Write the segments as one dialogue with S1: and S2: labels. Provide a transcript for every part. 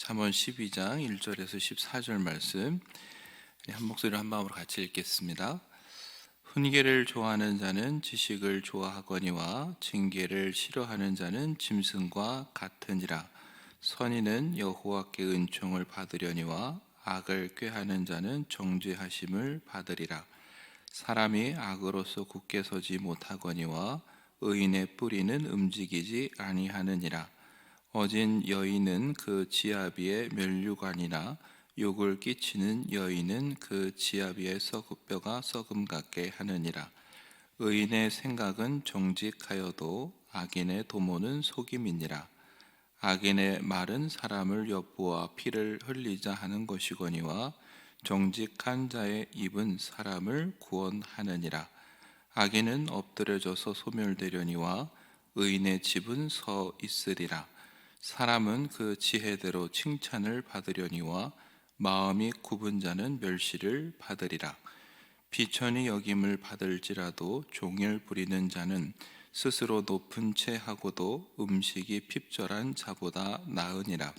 S1: 잠언 12장 1절에서 14절 말씀 한 목소리로 한 마음으로 같이 읽겠습니다. 훈계를 좋아하는 자는 지식을 좋아하거니와 징계를 싫어하는 자는 짐승과 같으니라. 선인은 여호와께 은총을 받으려니와 악을 꾀하는 자는 정죄하심을 받으리라. 사람이 악으로서 굳게 서지 못하거니와 의인의 뿌리는 움직이지 아니하느니라. 어진 여인은 그 지아비의 면류관이나 욕을 끼치는 여인은 그 지아비의 뼈가 썩음 같게 하느니라. 의인의 생각은 정직하여도 악인의 도모는 속임이니라. 악인의 말은 사람을 엿보아 피를 흘리자 하는 것이거니와 정직한 자의 입은 사람을 구원하느니라. 악인은 엎드려져서 소멸되려니와 의인의 집은 서 있으리라. 사람은 그 지혜대로 칭찬을 받으려니와 마음이 굽은 자는 멸시를 받으리라. 비천히 여김을 받을지라도 종일 부리는 자는 스스로 높은 채 하고도 음식이 핍절한 자보다 나으니라.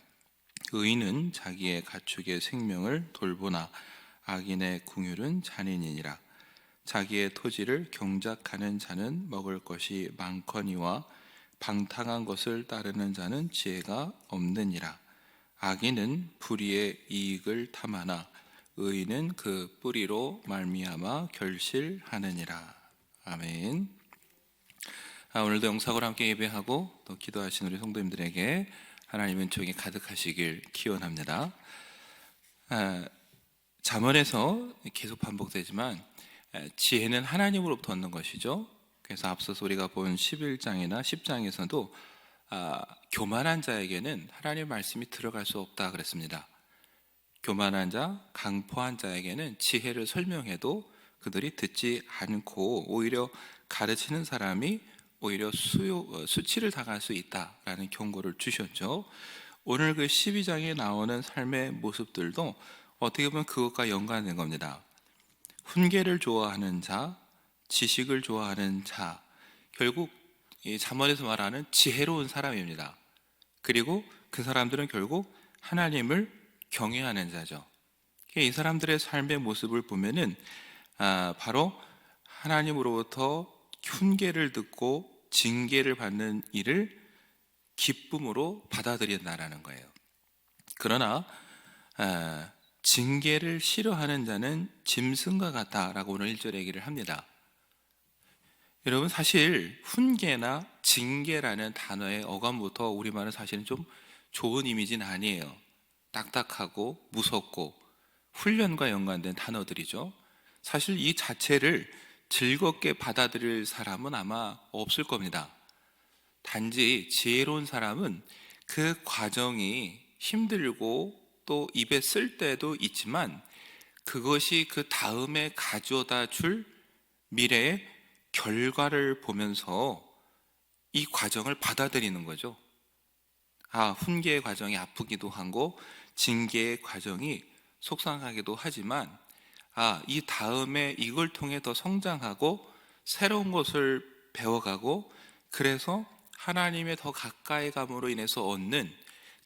S1: 의인은 자기의 가축의 생명을 돌보나 악인의 궁율은 잔인이니라. 자기의 토지를 경작하는 자는 먹을 것이 많거니와 방탕한 것을 따르는 자는 지혜가 없느니라. 악인은 불의의 이익을 탐하나 의인은 그 뿌리로 말미암아 결실하느니라. 아멘. 오늘도 영상으로 함께 예배하고 또 기도하신 우리 성도님들에게 하나님의 은총이 가득하시길 기원합니다. 잠언에서 계속 반복되지만 지혜는 하나님으로부터 얻는 것이죠. 그래서 앞서서 우리가 본 11장이나 10장에서도 교만한 자에게는 하나님의 말씀이 들어갈 수 없다 그랬습니다. 교만한 자, 강포한 자에게는 지혜를 설명해도 그들이 듣지 않고 오히려 가르치는 사람이 오히려 수치를 당할 수 있다라는 경고를 주셨죠. 오늘 그 12장에 나오는 삶의 모습들도 어떻게 보면 그것과 연관된 겁니다. 훈계를 좋아하는 자, 지식을 좋아하는 자, 결국 이 잠언에서 말하는 지혜로운 사람입니다. 그리고 그 사람들은 결국 하나님을 경외하는 자죠. 이 사람들의 삶의 모습을 보면은 바로 하나님으로부터 훈계를 듣고 징계를 받는 일을 기쁨으로 받아들인다라는 거예요. 그러나 징계를 싫어하는 자는 짐승과 같다라고 오늘 1절에 얘기를 합니다. 여러분, 사실 훈계나 징계라는 단어의 어감부터 우리말은 사실은 좀 좋은 이미지는 아니에요. 딱딱하고 무섭고 훈련과 연관된 단어들이죠. 사실 이 자체를 즐겁게 받아들일 사람은 아마 없을 겁니다. 단지 지혜로운 사람은 그 과정이 힘들고 또 입에 쓸 때도 있지만 그것이 그 다음에 가져다 줄 미래의 결과를 보면서 이 과정을 받아들이는 거죠. 훈계의 과정이 아프기도 하고 징계의 과정이 속상하기도 하지만 이 다음에 이걸 통해 더 성장하고 새로운 것을 배워가고 그래서 하나님의 더 가까이 감으로 인해서 얻는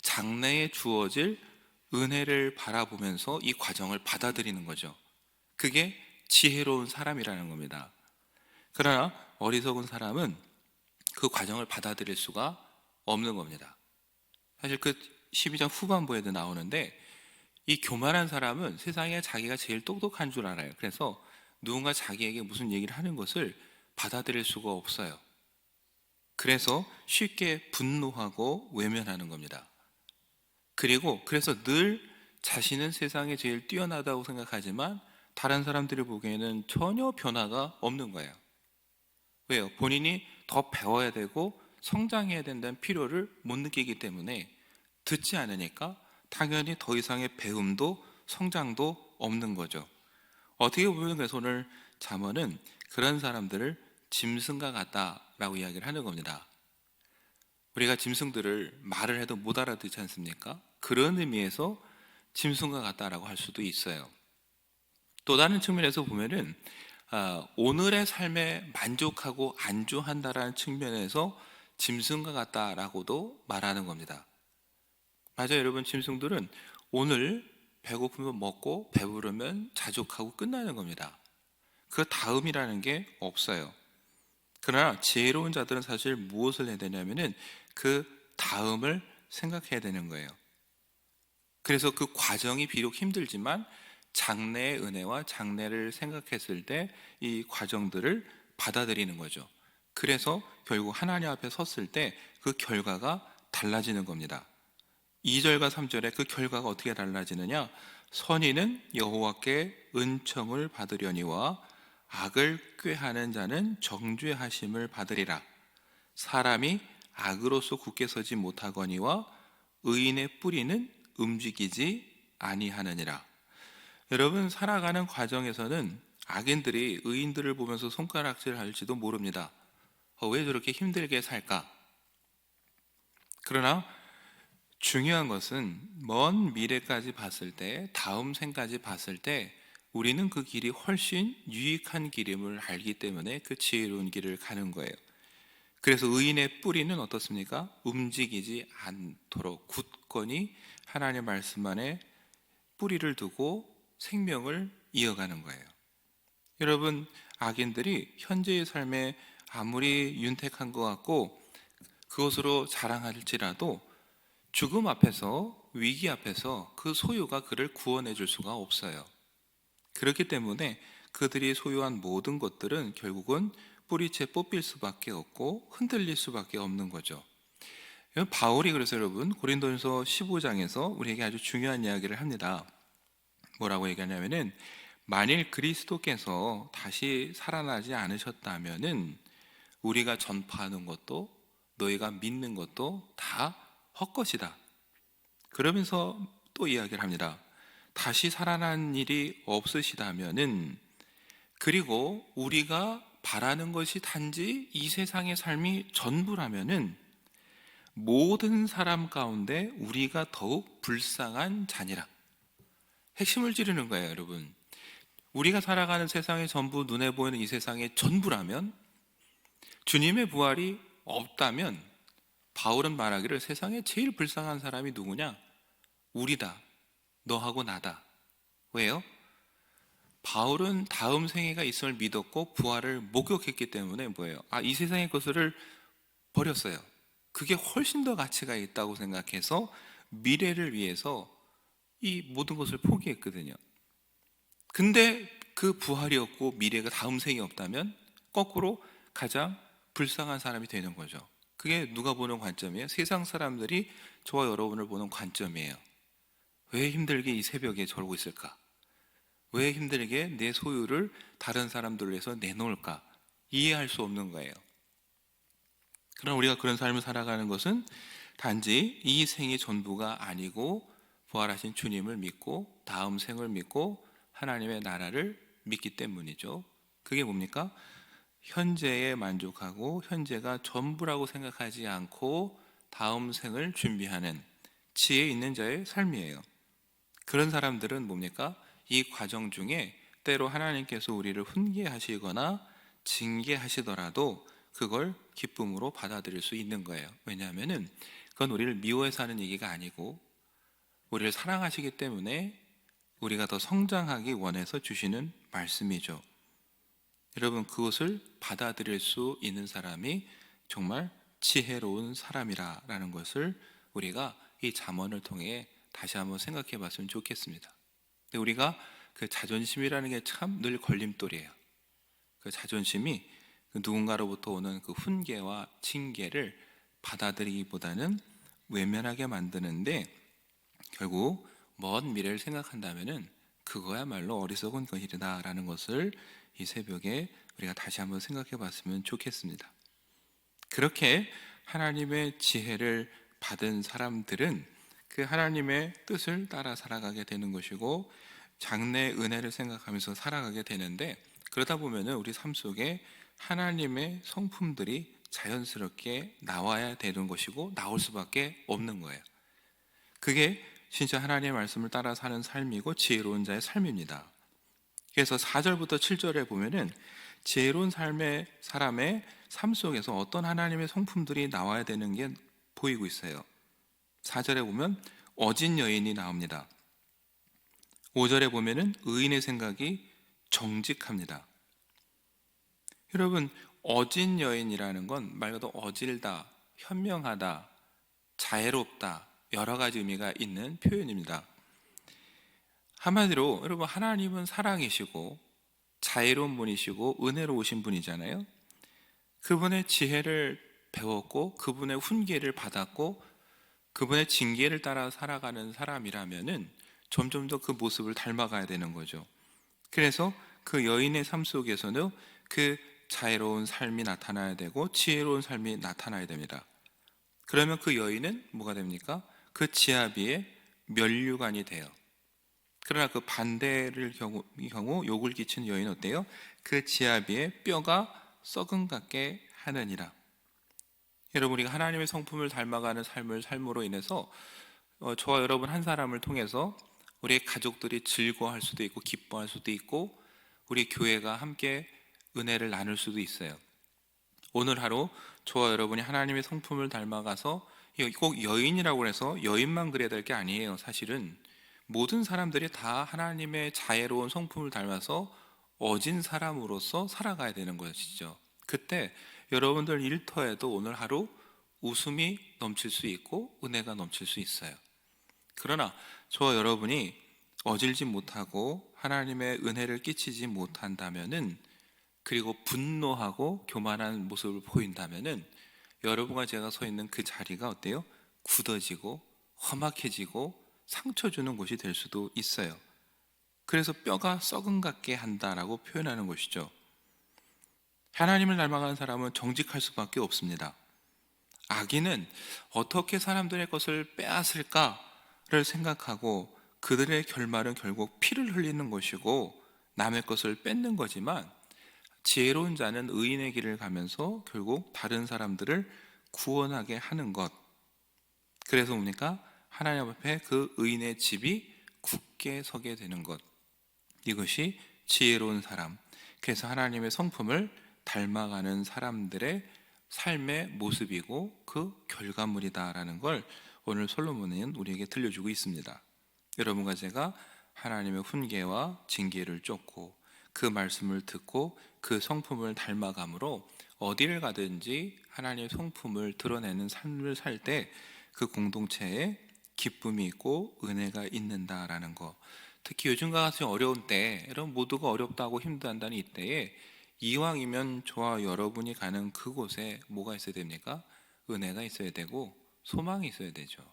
S1: 장래에 주어질 은혜를 바라보면서 이 과정을 받아들이는 거죠. 그게 지혜로운 사람이라는 겁니다. 그러나 어리석은 사람은 그 과정을 받아들일 수가 없는 겁니다. 사실 그 12장 후반부에도 나오는데 이 교만한 사람은 세상에 자기가 제일 똑똑한 줄 알아요. 그래서 누군가 자기에게 무슨 얘기를 하는 것을 받아들일 수가 없어요. 그래서 쉽게 분노하고 외면하는 겁니다. 그리고 그래서 늘 자신은 세상에 제일 뛰어나다고 생각하지만 다른 사람들이 보기에는 전혀 변화가 없는 거예요. 왜요? 본인이 더 배워야 되고 성장해야 된다는 필요를 못 느끼기 때문에 듣지 않으니까 당연히 더 이상의 배움도 성장도 없는 거죠. 어떻게 보면 그래서 오늘 잠언은 그런 사람들을 짐승과 같다라고 이야기를 하는 겁니다. 우리가 짐승들을 말을 해도 못 알아듣지 않습니까? 그런 의미에서 짐승과 같다라고 할 수도 있어요. 또 다른 측면에서 보면은 오늘의 삶에 만족하고 안주한다라는 측면에서 짐승과 같다라고도 말하는 겁니다. 맞아요, 여러분. 짐승들은 오늘 배고프면 먹고 배부르면 자족하고 끝나는 겁니다. 그 다음이라는 게 없어요. 그러나 지혜로운 자들은 사실 무엇을 해야 되냐면은 그 다음을 생각해야 되는 거예요. 그래서 그 과정이 비록 힘들지만 장래의 은혜와 장래를 생각했을 때 이 과정들을 받아들이는 거죠. 그래서 결국 하나님 앞에 섰을 때 그 결과가 달라지는 겁니다. 2절과 3절에 그 결과가 어떻게 달라지느냐? 선인은 여호와께 은총을 받으려니와 악을 꾀하는 자는 정죄하심을 받으리라. 사람이 악으로서 굳게 서지 못하거니와 의인의 뿌리는 움직이지 아니하느니라. 여러분, 살아가는 과정에서는 악인들이 의인들을 보면서 손가락질 할지도 모릅니다. 왜 저렇게 힘들게 살까? 그러나 중요한 것은 먼 미래까지 봤을 때, 다음 생까지 봤을 때 우리는 그 길이 훨씬 유익한 길임을 알기 때문에 그 지혜로운 길을 가는 거예요. 그래서 의인의 뿌리는 어떻습니까? 움직이지 않도록 굳건히 하나님의 말씀 안에 뿌리를 두고 생명을 이어가는 거예요. 여러분, 악인들이 현재의 삶에 아무리 윤택한 것 같고 그것으로 자랑할지라도 죽음 앞에서, 위기 앞에서 그 소유가 그를 구원해 줄 수가 없어요. 그렇기 때문에 그들이 소유한 모든 것들은 결국은 뿌리채 뽑힐 수밖에 없고 흔들릴 수밖에 없는 거죠. 바울이 그래서 여러분 고린도전서 15장에서 우리에게 아주 중요한 이야기를 합니다. 뭐라고 얘기하냐면은 만일 그리스도께서 다시 살아나지 않으셨다면은 우리가 전파하는 것도 너희가 믿는 것도 다 헛것이다. 그러면서 또 이야기를 합니다. 다시 살아난 일이 없으시다면은, 그리고 우리가 바라는 것이 단지 이 세상의 삶이 전부라면은 모든 사람 가운데 우리가 더욱 불쌍한 자니라. 핵심을 찌르는 거예요, 여러분. 우리가 살아가는 세상의 전부, 눈에 보이는 이 세상의 전부라면, 주님의 부활이 없다면 바울은 말하기를 세상에 제일 불쌍한 사람이 누구냐? 우리다. 너하고 나다. 왜요? 바울은 다음 생애가 있음을 믿었고 부활을 목격했기 때문에 뭐예요? 이 세상의 것을 버렸어요. 그게 훨씬 더 가치가 있다고 생각해서 미래를 위해서 이 모든 것을 포기했거든요. 근데 그 부활이 없고 미래가 다음 생이 없다면 거꾸로 가장 불쌍한 사람이 되는 거죠. 그게 누가 보는 관점이에요? 세상 사람들이 저와 여러분을 보는 관점이에요. 왜 힘들게 이 새벽에 저러고 있을까? 왜 힘들게 내 소유를 다른 사람들을 위해서 내놓을까? 이해할 수 없는 거예요. 그럼 우리가 그런 삶을 살아가는 것은 단지 이 생의 전부가 아니고 부활하신 주님을 믿고 다음 생을 믿고 하나님의 나라를 믿기 때문이죠. 그게 뭡니까? 현재에 만족하고 현재가 전부라고 생각하지 않고 다음 생을 준비하는 지혜 있는 자의 삶이에요. 그런 사람들은 뭡니까? 이 과정 중에 때로 하나님께서 우리를 훈계하시거나 징계하시더라도 그걸 기쁨으로 받아들일 수 있는 거예요. 왜냐하면은 그건 우리를 미워해서 하는 얘기가 아니고 우리를 사랑하시기 때문에 우리가 더 성장하기 원해서 주시는 말씀이죠. 여러분, 그것을 받아들일 수 있는 사람이 정말 지혜로운 사람이라는 것을 우리가 이 잠언을 통해 다시 한번 생각해 봤으면 좋겠습니다. 근데 우리가 그 자존심이라는 게 참 늘 걸림돌이에요. 그 자존심이 그 누군가로부터 오는 그 훈계와 징계를 받아들이기보다는 외면하게 만드는데 결국 먼 미래를 생각한다면은 그거야말로 어리석은 것이다라는 것을 이 새벽에 우리가 다시 한번 생각해 봤으면 좋겠습니다. 그렇게 하나님의 지혜를 받은 사람들은 그 하나님의 뜻을 따라 살아가게 되는 것이고 장래의 은혜를 생각하면서 살아가게 되는데 그러다 보면은 우리 삶 속에 하나님의 성품들이 자연스럽게 나와야 되는 것이고 나올 수밖에 없는 거예요. 그게 진짜 하나님의 말씀을 따라 사는 삶이고 지혜로운 자의 삶입니다. 그래서 4절부터 7절에 보면은 지혜로운 삶의 사람의 삶 속에서 어떤 하나님의 성품들이 나와야 되는 게 보이고 있어요. 4절에 보면 어진 여인이 나옵니다. 5절에 보면은 의인의 생각이 정직합니다. 여러분, 어진 여인이라는 건 말 그대로 어질다, 현명하다, 자애롭다, 여러 가지 의미가 있는 표현입니다. 한마디로 여러분, 하나님은 사랑이시고 자애로운 분이시고 은혜로우신 분이잖아요. 그분의 지혜를 배웠고 그분의 훈계를 받았고 그분의 징계를 따라 살아가는 사람이라면은 점점 더 그 모습을 닮아가야 되는 거죠. 그래서 그 여인의 삶 속에서는 그 자애로운 삶이 나타나야 되고 지혜로운 삶이 나타나야 됩니다. 그러면 그 여인은 뭐가 됩니까? 그 지아비의 면류관이 돼요. 그러나 그 반대를 경우 욕을 끼치는 여인은 어때요? 그 지아비의 뼈가 썩은 같게 하느니라. 여러분, 우리가 하나님의 성품을 닮아가는 삶을 삶으로 인해서 저와 여러분 한 사람을 통해서 우리 가족들이 즐거워할 수도 있고 기뻐할 수도 있고 우리 교회가 함께 은혜를 나눌 수도 있어요. 오늘 하루 저와 여러분이 하나님의 성품을 닮아가서 꼭 여인이라고 해서 여인만 그래야 될 게 아니에요. 사실은 모든 사람들이 다 하나님의 자애로운 성품을 닮아서 어진 사람으로서 살아가야 되는 것이죠. 그때 여러분들 일터에도 오늘 하루 웃음이 넘칠 수 있고 은혜가 넘칠 수 있어요. 그러나 저와 여러분이 어질지 못하고 하나님의 은혜를 끼치지 못한다면은, 그리고 분노하고 교만한 모습을 보인다면은 여러분과 제가 서 있는 그 자리가 어때요? 굳어지고 험악해지고 상처 주는 곳이 될 수도 있어요. 그래서 뼈가 썩은 같게 한다라고 표현하는 것이죠. 하나님을 닮아가는 사람은 정직할 수밖에 없습니다. 악인은 어떻게 사람들의 것을 빼앗을까를 생각하고 그들의 결말은 결국 피를 흘리는 것이고 남의 것을 뺏는 거지만, 지혜로운 자는 의인의 길을 가면서 결국 다른 사람들을 구원하게 하는 것. 그래서 뭡니까? 하나님 앞에 그 의인의 집이 굳게 서게 되는 것. 이것이 지혜로운 사람, 그래서 하나님의 성품을 닮아가는 사람들의 삶의 모습이고 그 결과물이다라는 걸 오늘 솔로몬은 우리에게 들려주고 있습니다. 여러분과 제가 하나님의 훈계와 징계를 쫓고 그 말씀을 듣고 그 성품을 닮아감으로 어디를 가든지 하나님의 성품을 드러내는 삶을 살 때 그 공동체에 기쁨이 있고 은혜가 있는다라는 거. 특히 요즘과 같이 어려운 때, 여러분 모두가 어렵다고 힘들다는 이때에 이왕이면 저와 여러분이 가는 그곳에 뭐가 있어야 됩니까? 은혜가 있어야 되고 소망이 있어야 되죠.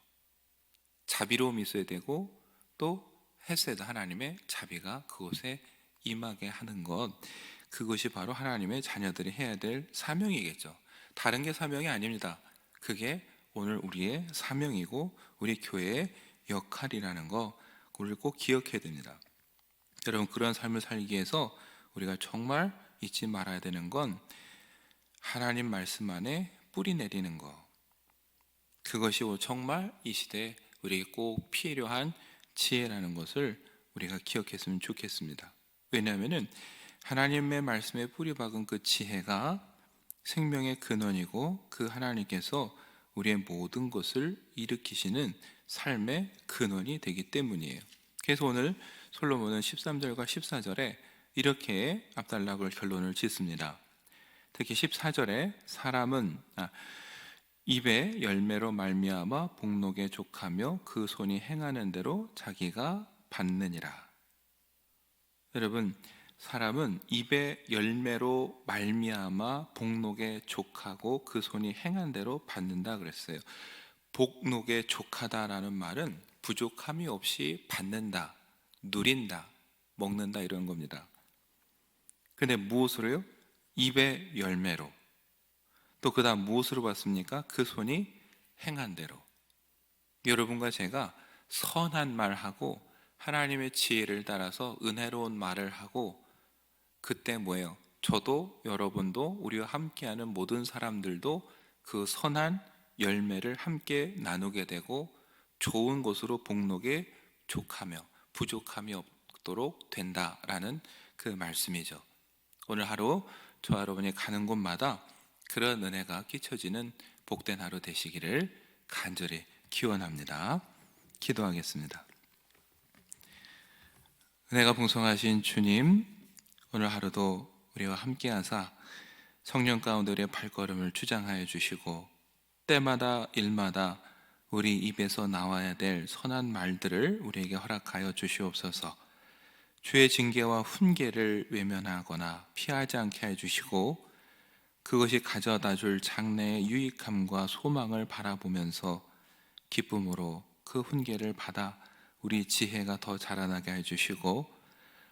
S1: 자비로움이 있어야 되고 또 헤세드, 하나님의 자비가 그곳에 임하게 하는 것. 그것이 바로 하나님의 자녀들이 해야 될 사명이겠죠. 다른 게 사명이 아닙니다. 그게 오늘 우리의 사명이고 우리 교회의 역할이라는 거, 우리를 꼭 기억해야 됩니다. 여러분, 그런 삶을 살기 위해서 우리가 정말 잊지 말아야 되는 건 하나님 말씀 안에 뿌리 내리는 것. 그것이 정말 이 시대에 우리에게 꼭 필요한 지혜라는 것을 우리가 기억했으면 좋겠습니다. 왜냐하면 하나님의 말씀에 뿌리 박은 그 지혜가 생명의 근원이고 그 하나님께서 우리의 모든 것을 일으키시는 삶의 근원이 되기 때문이에요. 그래서 오늘 솔로몬은 13절과 14절에 이렇게 압달락을 결론을 짓습니다. 특히 14절에 사람은 입의 열매로 말미암아 복록에 족하며 그 손이 행하는 대로 자기가 받느니라. 여러분, 사람은 입의 열매로 말미암아 복록에 족하고 그 손이 행한 대로 받는다 그랬어요. 복록에 족하다라는 말은 부족함이 없이 받는다, 누린다, 먹는다 이런 겁니다. 근데 무엇으로요? 입의 열매로. 또 그 다음 무엇으로 받습니까? 그 손이 행한 대로. 여러분과 제가 선한 말하고 하나님의 지혜를 따라서 은혜로운 말을 하고, 그때 뭐예요? 저도 여러분도 우리와 함께하는 모든 사람들도 그 선한 열매를 함께 나누게 되고 좋은 것으로 복록에 족하며 부족함이 없도록 된다라는 그 말씀이죠. 오늘 하루 저와 여러분이 가는 곳마다 그런 은혜가 끼쳐지는 복된 하루 되시기를 간절히 기원합니다. 기도하겠습니다. 은혜가 풍성하신 주님, 오늘 하루도 우리와 함께하사 성령 가운데 우리의 발걸음을 주장하여 주시고 때마다 일마다 우리 입에서 나와야 될 선한 말들을 우리에게 허락하여 주시옵소서. 주의 징계와 훈계를 외면하거나 피하지 않게 해주시고 그것이 가져다 줄 장래의 유익함과 소망을 바라보면서 기쁨으로 그 훈계를 받아 우리 지혜가 더 자라나게 해주시고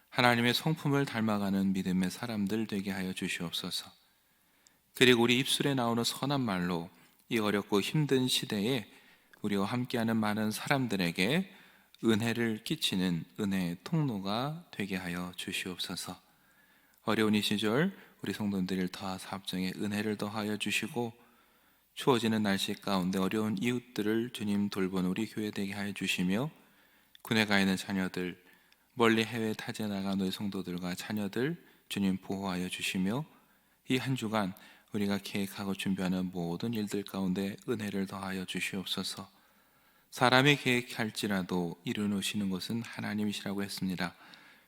S1: 하나님의 성품을 닮아가는 믿음의 사람들 되게 하여 주시옵소서. 그리고 우리 입술에 나오는 선한 말로 이 어렵고 힘든 시대에 우리와 함께하는 많은 사람들에게 은혜를 끼치는 은혜의 통로가 되게 하여 주시옵소서. 어려운 이 시절 우리 성도들을 더하사 합정에 은혜를 더하여 주시고 추워지는 날씨 가운데 어려운 이웃들을 주님 돌보는 우리 교회 되게 하여 주시며 군에 가 있는 자녀들, 멀리 해외 타지에 나간 우리 성도들과 자녀들 주님 보호하여 주시며 이 한 주간 우리가 계획하고 준비하는 모든 일들 가운데 은혜를 더하여 주시옵소서. 사람이 계획할지라도 이루시는 것은 하나님이시라고 했습니다.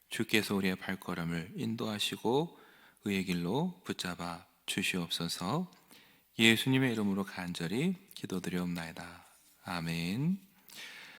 S1: 주께서 우리의 발걸음을 인도하시고 의의 길로 붙잡아 주시옵소서. 예수님의 이름으로 간절히 기도드리옵나이다. 아멘.